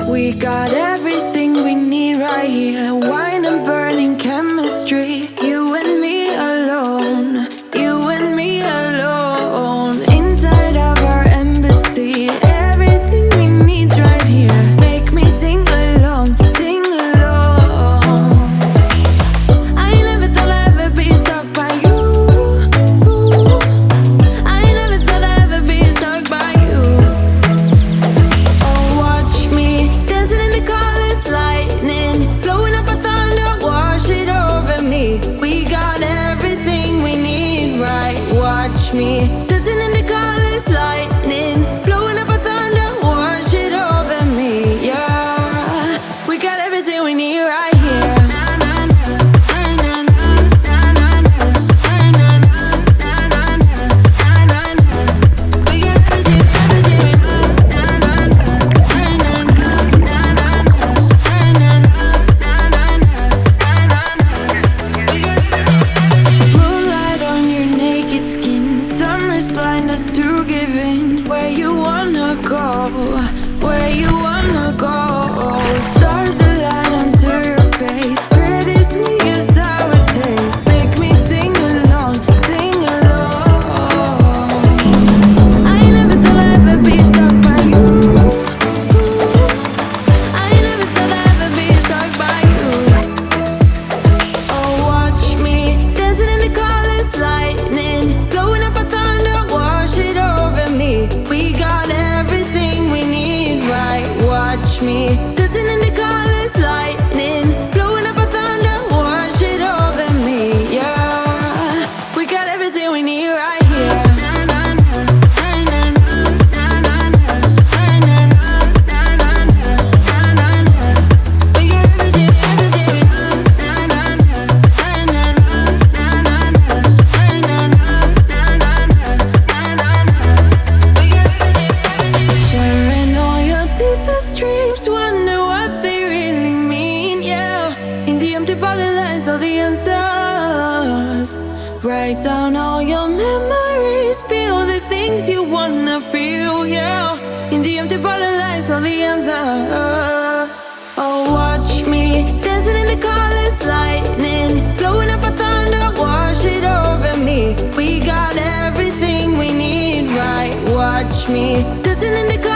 We got everything we need right here. Wine and burning chemistry. You and me alone. You and me alone. Inside of our embassy. Everything we need's right here. Make me sing along, sing along. I never thought I'd ever be stuck by you. I never thought I'd ever be stuck by you. Oh, watch me dancing in the colors, lightning, blowing up a thunder, wash it over me. We got everything we need, right? Watch me dancing in the colors, lightning, blowing up a thunder, wash it over me. Yeah, we got everything we need right here. Moonlight on your naked skin, summer's blind us to give in. Where you wanna go, where you wanna go. Stars align onto your face, pretty sweet your sour taste. Make me sing along, sing along. I never thought I'd ever be stuck by you. I never thought I'd ever be stuck by you. Oh, watch me dancing in the colors, lightning, blowing up a thunder, wash it over me. We got everything we need, right? Watch me dancing in the colors, lightning, blowing up a thunder, wash it over me. Yeah, we got everything we need right here. Sharing all your deepest dreams, wonder what they really mean, yeah. In the empty bottle lies all the answers. Write down all your memories, feel the things you wanna feel, yeah. In the empty bottle lies all the answers. Oh, watch me dancing in the colors, lightning, blowing up a thunder, wash it over me. We got everything we need, right? Watch me dancing in the colors.